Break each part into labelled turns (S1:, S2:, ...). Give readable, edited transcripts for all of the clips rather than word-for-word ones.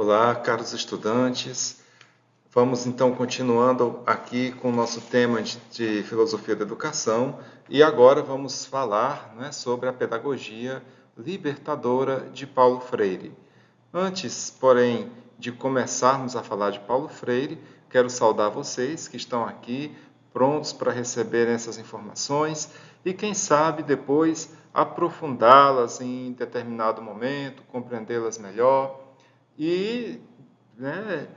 S1: Olá, caros estudantes. Vamos então continuando aqui com o nosso tema de filosofia da educação e agora vamos falar, né, sobre a pedagogia libertadora de Paulo Freire. Antes, porém, de começarmos a falar de Paulo Freire, quero saudar vocês que estão aqui prontos para receberem essas informações e, quem sabe, depois aprofundá-las em determinado momento, compreendê-las melhor e, né,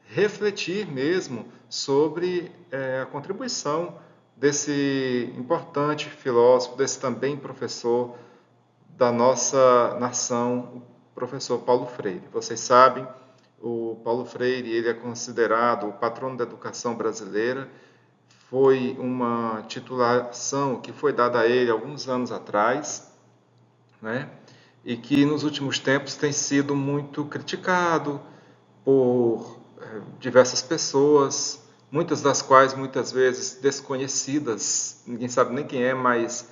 S1: refletir mesmo sobre a contribuição desse importante filósofo, desse também professor da nossa nação, o professor Paulo Freire. Vocês sabem, o Paulo Freire ele é considerado o patrono da educação brasileira. Foi uma titulação que foi dada a ele alguns anos atrás, né? E que nos últimos tempos tem sido muito criticado por diversas pessoas, muitas das quais muitas vezes desconhecidas, ninguém sabe nem quem é, mas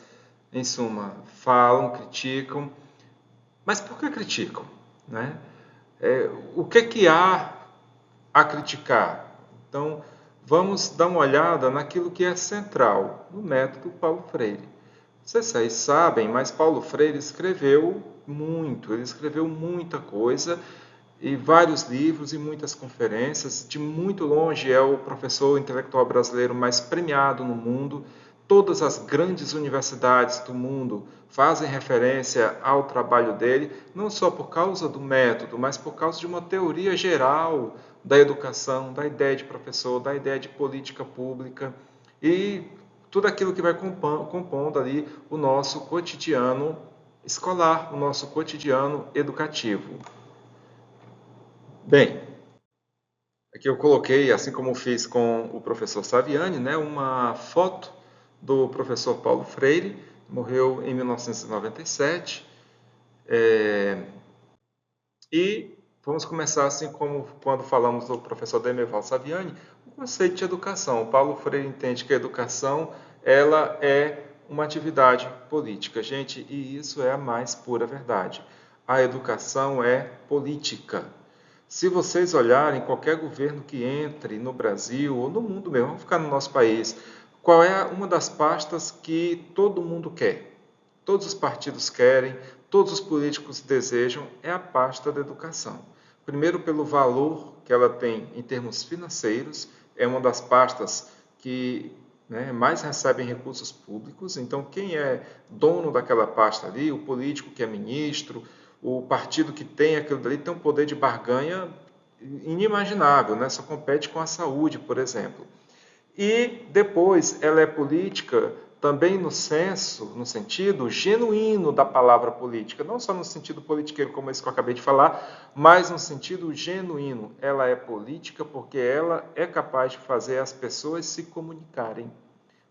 S1: em suma, falam, criticam. Mas por que criticam, né? O que há a criticar? Então, vamos dar uma olhada naquilo que é central no método Paulo Freire. Vocês sabem, mas Paulo Freire escreveu muito, ele escreveu muita coisa, e vários livros e muitas conferências. De muito longe é o professor intelectual brasileiro mais premiado no mundo. Todas as grandes universidades do mundo fazem referência ao trabalho dele, não só por causa do método, mas por causa de uma teoria geral da educação, da ideia de professor, da ideia de política pública e tudo aquilo que vai compondo ali o nosso cotidiano escolar, o nosso cotidiano educativo. Bem, aqui eu coloquei, assim como fiz com o professor Saviani, né, uma foto do professor Paulo Freire, morreu em 1997. E vamos começar assim como quando falamos do professor Demerval Saviani, o conceito de educação. O Paulo Freire entende que a educação ela é uma atividade política, gente, e isso é a mais pura verdade. A educação é política. Se vocês olharem qualquer governo que entre no Brasil ou no mundo mesmo, vamos ficar no nosso país, qual é uma das pastas que todo mundo quer? Todos os partidos querem, todos os políticos desejam, é a pasta da educação. Primeiro, pelo valor que ela tem em termos financeiros, é uma das pastas que, né, mais recebem recursos públicos. Então, quem é dono daquela pasta ali, o político que é ministro, o partido que tem aquilo dali tem um poder de barganha inimaginável, né? Só compete com a saúde, por exemplo. E depois ela é política também no sentido genuíno da palavra política, não só no sentido politiqueiro como esse que eu acabei de falar, mas no sentido genuíno. Ela é política porque ela é capaz de fazer as pessoas se comunicarem.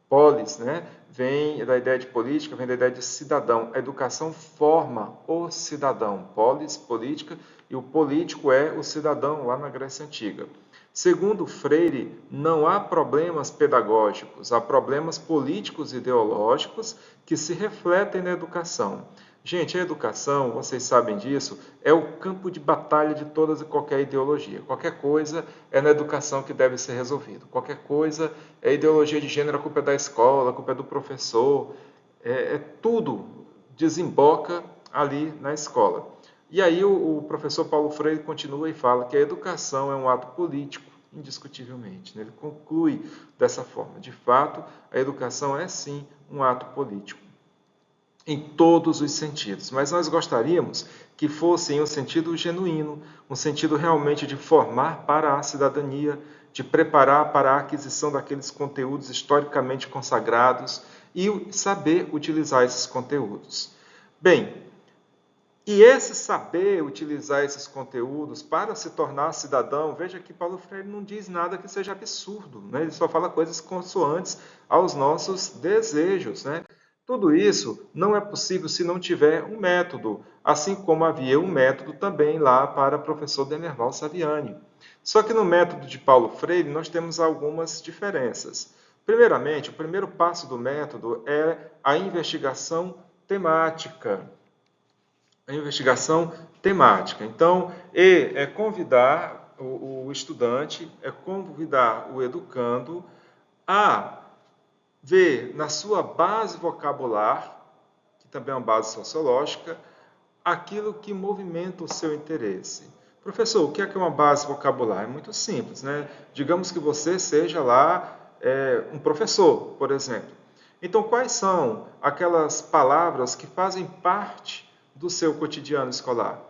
S1: Polis, né, vem da ideia de política, vem da ideia de cidadão. A educação forma o cidadão. Polis, política, e o político é o cidadão, lá na Grécia Antiga. Segundo Freire, não há problemas pedagógicos, há problemas políticos e ideológicos que se refletem na educação. Gente, a educação, vocês sabem disso, é o campo de batalha de todas e qualquer ideologia. Qualquer coisa é na educação que deve ser resolvido. Qualquer coisa é ideologia de gênero, a culpa é da escola, a culpa é do professor. Tudo desemboca ali na escola. E aí o professor Paulo Freire continua e fala que a educação é um ato político, indiscutivelmente. Ele conclui dessa forma. De fato, a educação é sim um ato político em todos os sentidos, mas nós gostaríamos que fosse em um sentido genuíno, um sentido realmente de formar para a cidadania, de preparar para a aquisição daqueles conteúdos historicamente consagrados e saber utilizar esses conteúdos. Bem, e esse saber utilizar esses conteúdos para se tornar cidadão, veja que Paulo Freire não diz nada que seja absurdo, né? Ele só fala coisas consoantes aos nossos desejos, né? Tudo isso não é possível se não tiver um método, assim como havia um método também lá para o professor Demerval Saviani. Só que no método de Paulo Freire nós temos algumas diferenças. Primeiramente, o primeiro passo do método é a investigação temática. a investigação temática. Então, E é convidar o estudante, é convidar o educando a ver na sua base vocabular, que também é uma base sociológica, aquilo que movimenta o seu interesse. Professor, o que é uma base vocabular? É muito simples, né? Digamos que você seja lá um professor, por exemplo. Então, quais são aquelas palavras que fazem parte do seu cotidiano escolar?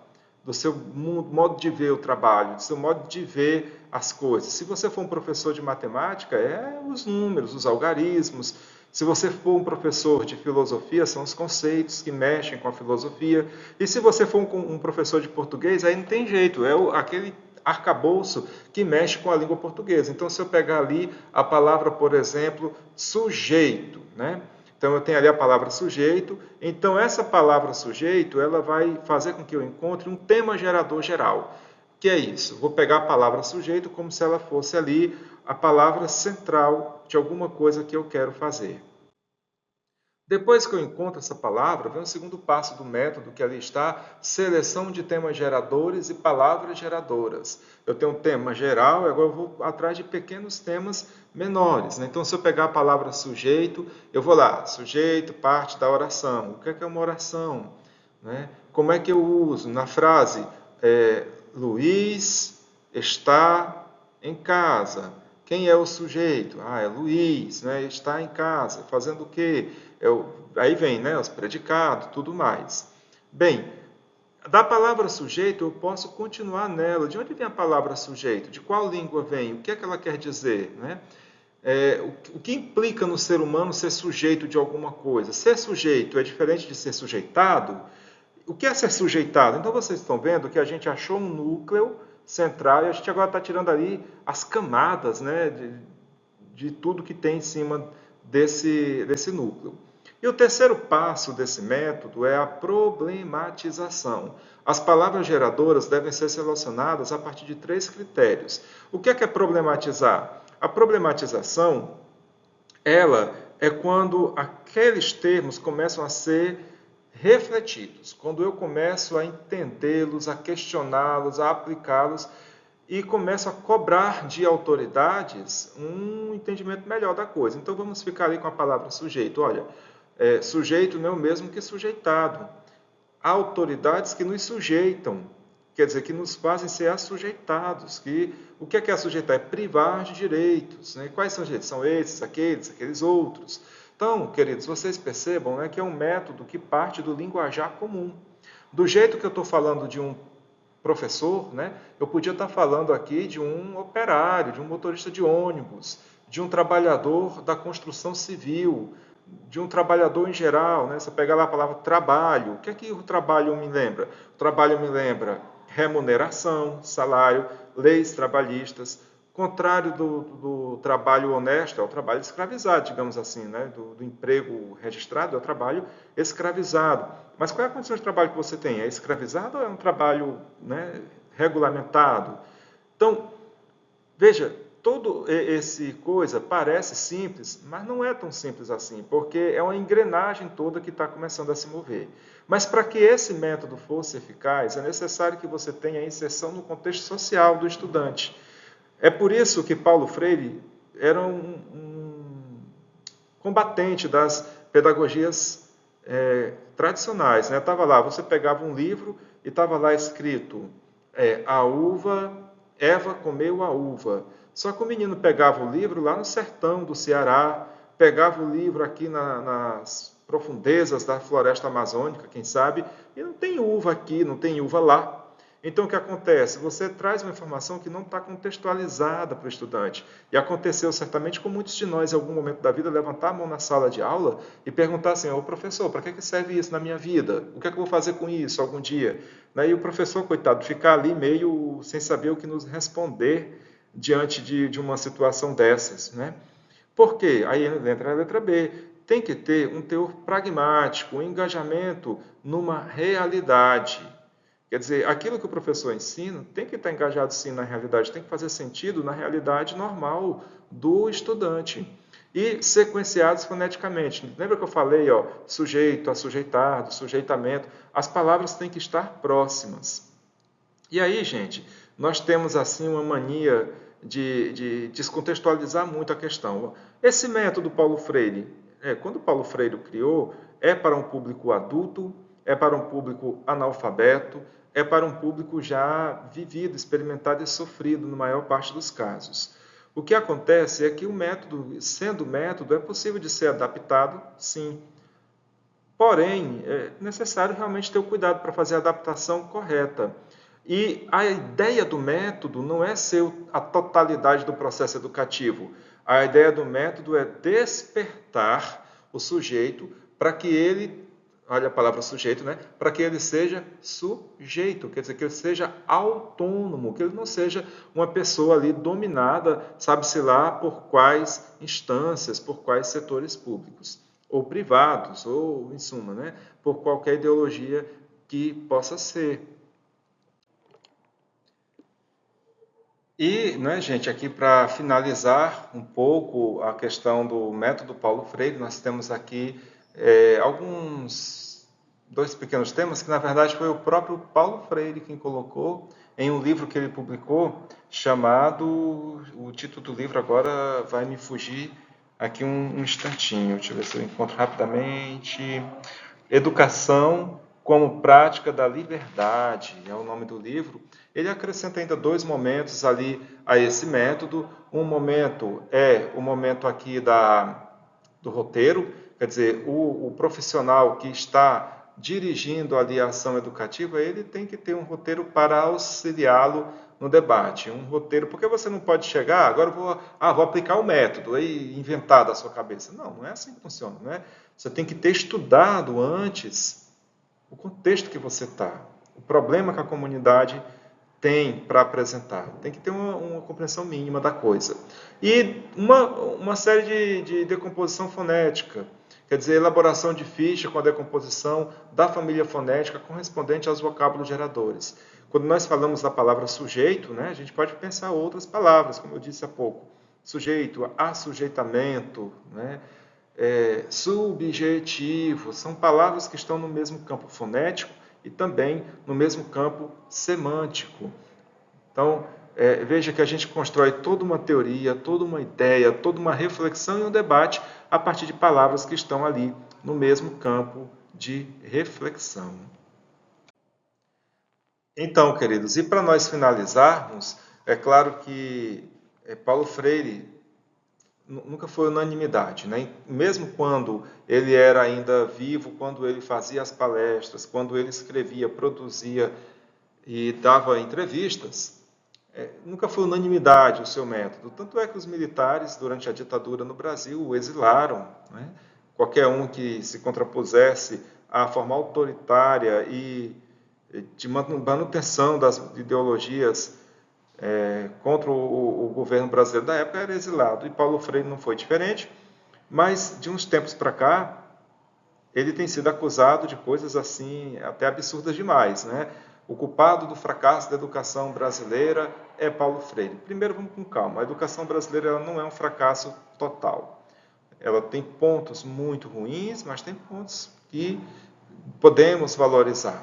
S1: Do seu modo de ver o trabalho, do seu modo de ver as coisas. Se você for um professor de matemática, é os números, os algarismos. Se você for um professor de filosofia, são os conceitos que mexem com a filosofia. E se você for um professor de português, aí não tem jeito, é aquele arcabouço que mexe com a língua portuguesa. Então, se eu pegar ali a palavra, por exemplo, sujeito, né? Então, eu tenho ali a palavra sujeito. Então, essa palavra sujeito, ela vai fazer com que eu encontre um tema gerador geral. Que é isso? Vou pegar a palavra sujeito como se ela fosse ali a palavra central de alguma coisa que eu quero fazer. Depois que eu encontro essa palavra, vem o segundo passo do método, que ali está, seleção de temas geradores e palavras geradoras. Eu tenho um tema geral e agora eu vou atrás de pequenos temas menores, né? Então, se eu pegar a palavra sujeito, eu vou lá, sujeito, parte da oração. O que é uma oração? Né? Como é que eu uso? Na frase, Luiz está em casa. Quem é o sujeito? É Luiz, né? Está em casa. Fazendo o quê? Aí vem, né, os predicados, tudo mais. Bem, da palavra sujeito, eu posso continuar nela. De onde vem a palavra sujeito? De qual língua vem? O que é que ela quer dizer? Né? O que implica no ser humano ser sujeito de alguma coisa? Ser sujeito é diferente de ser sujeitado? O que é ser sujeitado? Então, vocês estão vendo que a gente achou um núcleo central e a gente agora está tirando ali as camadas, né, de tudo que tem em cima desse núcleo. E o terceiro passo desse método é a problematização. As palavras geradoras devem ser selecionadas a partir de 3 critérios. O que é problematizar? A problematização, ela é quando aqueles termos começam a ser refletidos, quando eu começo a entendê-los, a questioná-los, a aplicá-los e começo a cobrar de autoridades um entendimento melhor da coisa. Então vamos ficar ali com a palavra sujeito. Olha, sujeito não é o mesmo que sujeitado. Há autoridades que nos sujeitam, quer dizer, que nos fazem ser assujeitados. O que é assujeitar? É privar de direitos. Né? Quais são os direitos? São esses, aqueles outros. Então, queridos, vocês percebam, né, que é um método que parte do linguajar comum. Do jeito que eu estou falando de um professor, né, eu podia estar falando aqui de um operário, de um motorista de ônibus, de um trabalhador da construção civil, de um trabalhador em geral. Né? Você pega lá a palavra trabalho. O que é que o trabalho me lembra? O trabalho me lembra remuneração, salário, leis trabalhistas. Contrário do trabalho honesto, é o trabalho escravizado, digamos assim, né? do emprego registrado, é o trabalho escravizado. Mas qual é a condição de trabalho que você tem? É escravizado ou é um trabalho, né, regulamentado? Então, veja, todo esse coisa parece simples, mas não é tão simples assim, porque é uma engrenagem toda que está começando a se mover. Mas para que esse método fosse eficaz, é necessário que você tenha a inserção no contexto social do estudante. É por isso que Paulo Freire era um combatente das pedagogias tradicionais. Né? Estava lá, você pegava um livro e estava lá escrito a uva, Eva comeu a uva. Só que o menino pegava o livro lá no sertão do Ceará, pegava o livro aqui nas profundezas da floresta amazônica, quem sabe, e não tem uva aqui, não tem uva lá. Então, o que acontece? Você traz uma informação que não está contextualizada para o estudante. E aconteceu certamente com muitos de nós, em algum momento da vida, levantar a mão na sala de aula e perguntar assim, ô professor, para que serve isso na minha vida? O que é que eu vou fazer com isso algum dia? E o professor, coitado, ficar ali meio sem saber o que nos responder diante de uma situação dessas. Né? Por quê? Aí entra a letra B. Tem que ter um teor pragmático, um engajamento numa realidade. Quer dizer, aquilo que o professor ensina tem que estar engajado sim na realidade, tem que fazer sentido na realidade normal do estudante. e sequenciados foneticamente. Lembra que eu falei, ó, sujeito, assujeitado, sujeitamento? As palavras têm que estar próximas. E aí, gente, nós temos assim uma mania de descontextualizar muito a questão. Esse método Paulo Freire, quando Paulo Freire o criou, é para um público adulto, é para um público analfabeto, é para um público já vivido, experimentado e sofrido, na maior parte dos casos. O que acontece é que o método, sendo método, é possível de ser adaptado, sim. Porém, é necessário realmente ter o cuidado para fazer a adaptação correta. E a ideia do método não é ser a totalidade do processo educativo. A ideia do método é despertar o sujeito para que ele, olha a palavra sujeito, né? Para que ele seja sujeito, quer dizer, que ele seja autônomo, que ele não seja uma pessoa ali dominada, sabe-se lá por quais instâncias, por quais setores públicos ou privados, ou, em suma, né, por qualquer ideologia que possa ser. E, né, gente, aqui para finalizar um pouco a questão do método Paulo Freire, nós temos aqui alguns dois pequenos temas que, na verdade, foi o próprio Paulo Freire quem colocou em um livro que ele publicou, chamado, o título do livro agora vai me fugir aqui um instantinho, deixa eu ver se eu encontro rapidamente. Educação como prática da liberdade, é o nome do livro. Ele acrescenta ainda dois momentos ali a esse método. Um momento é o momento aqui do roteiro, quer dizer, o profissional que está dirigindo ali a ação educativa, ele tem que ter um roteiro para auxiliá-lo no debate. Um roteiro, porque você não pode chegar, agora eu vou aplicar o método aí inventar da sua cabeça. Não, não é assim que funciona, não é? Você tem que ter estudado antes o contexto que você está, o problema que a comunidade tem para apresentar. Tem que ter uma compreensão mínima da coisa. E uma série de decomposição fonética, quer dizer, elaboração de ficha com a decomposição da família fonética correspondente aos vocábulos geradores. Quando nós falamos da palavra sujeito, né, a gente pode pensar outras palavras, como eu disse há pouco. Sujeito, assujeitamento, né, subjetivo, são palavras que estão no mesmo campo fonético e também no mesmo campo semântico. Então, veja que a gente constrói toda uma teoria, toda uma ideia, toda uma reflexão e um debate a partir de palavras que estão ali no mesmo campo de reflexão. Então, queridos, e para nós finalizarmos, é claro que Paulo Freire nunca foi unanimidade, né? Mesmo quando ele era ainda vivo, quando ele fazia as palestras, quando ele escrevia, produzia e dava entrevistas, nunca foi unanimidade o seu método. Tanto é que os militares, durante a ditadura no Brasil, o exilaram. Né? Qualquer um que se contrapusesse à forma autoritária e de manutenção das ideologias contra o governo brasileiro da época era exilado. E Paulo Freire não foi diferente, mas de uns tempos para cá, ele tem sido acusado de coisas assim, até absurdas demais, né? O culpado do fracasso da educação brasileira é Paulo Freire. Primeiro, vamos com calma. A educação brasileira ela não é um fracasso total. Ela tem pontos muito ruins, mas tem pontos que podemos valorizar.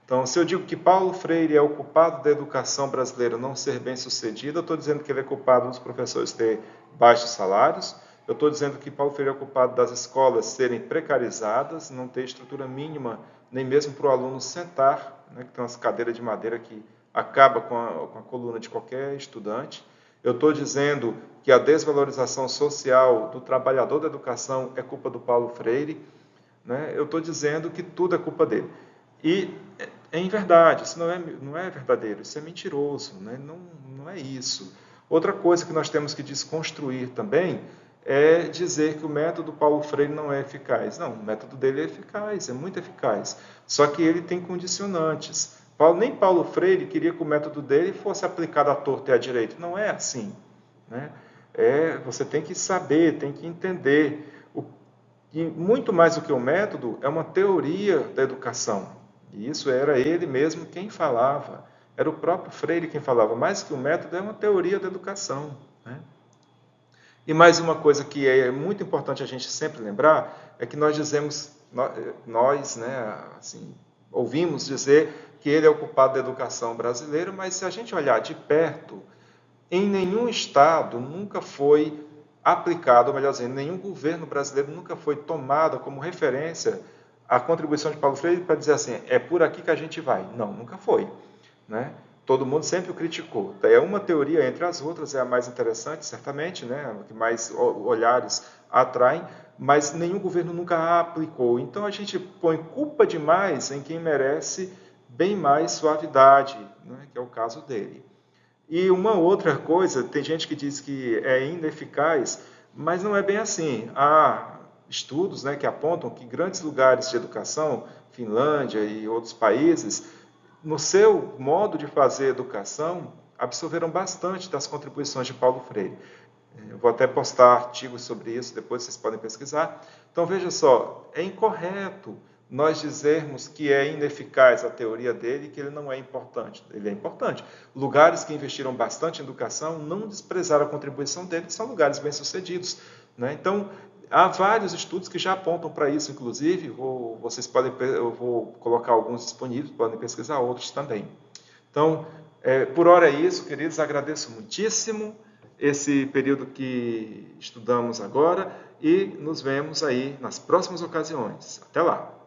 S1: Então, se eu digo que Paulo Freire é o culpado da educação brasileira não ser bem sucedida, eu estou dizendo que ele é culpado dos professores terem baixos salários, eu estou dizendo que Paulo Freire é o culpado das escolas serem precarizadas, não ter estrutura mínima, nem mesmo para o aluno sentar, né, que tem umas cadeiras de madeira que acaba com a coluna de qualquer estudante. Eu estou dizendo que a desvalorização social do trabalhador da educação é culpa do Paulo Freire. Né? Eu estou dizendo que tudo é culpa dele. E, em verdade, isso não é verdadeiro, isso é mentiroso, né? Não é isso. Outra coisa que nós temos que desconstruir também é dizer que o método Paulo Freire não é eficaz. Não, o método dele é eficaz, é muito eficaz. Só que ele tem condicionantes. Nem Paulo Freire queria que o método dele fosse aplicado à torta e à direita. Não é assim. Né? Você tem que saber, tem que entender. E muito mais do que o método, é uma teoria da educação. E isso era ele mesmo quem falava. Era o próprio Freire quem falava. Mais que o método, é uma teoria da educação. Né? E mais uma coisa que é muito importante a gente sempre lembrar é que nós dizemos, nós, né, assim, ouvimos dizer que ele é o culpado da educação brasileira, mas se a gente olhar de perto, em nenhum estado nunca foi aplicado, ou melhor dizendo, nenhum governo brasileiro nunca foi tomado como referência a contribuição de Paulo Freire para dizer assim, é por aqui que a gente vai. Não, nunca foi. Né? Todo mundo sempre o criticou. É uma teoria entre as outras, é a mais interessante, certamente, né? A que mais olhares atraem, mas nenhum governo nunca a aplicou. Então a gente põe culpa demais em quem merece bem mais suavidade, né? Que é o caso dele. E uma outra coisa, tem gente que diz que é ineficaz, mas não é bem assim. Há estudos, né, que apontam que grandes lugares de educação, Finlândia e outros países, no seu modo de fazer educação, absorveram bastante das contribuições de Paulo Freire. Eu vou até postar artigos sobre isso, depois vocês podem pesquisar. Então, veja só, é incorreto nós dizermos que é ineficaz a teoria dele e que ele não é importante. Ele é importante. Lugares que investiram bastante em educação não desprezaram a contribuição dele, são lugares bem-sucedidos. Né? Então, há vários estudos que já apontam para isso, inclusive, vocês podem, eu vou colocar alguns disponíveis, podem pesquisar outros também. Então, por hora é isso, queridos, agradeço muitíssimo esse período que estudamos agora e nos vemos aí nas próximas ocasiões. Até lá!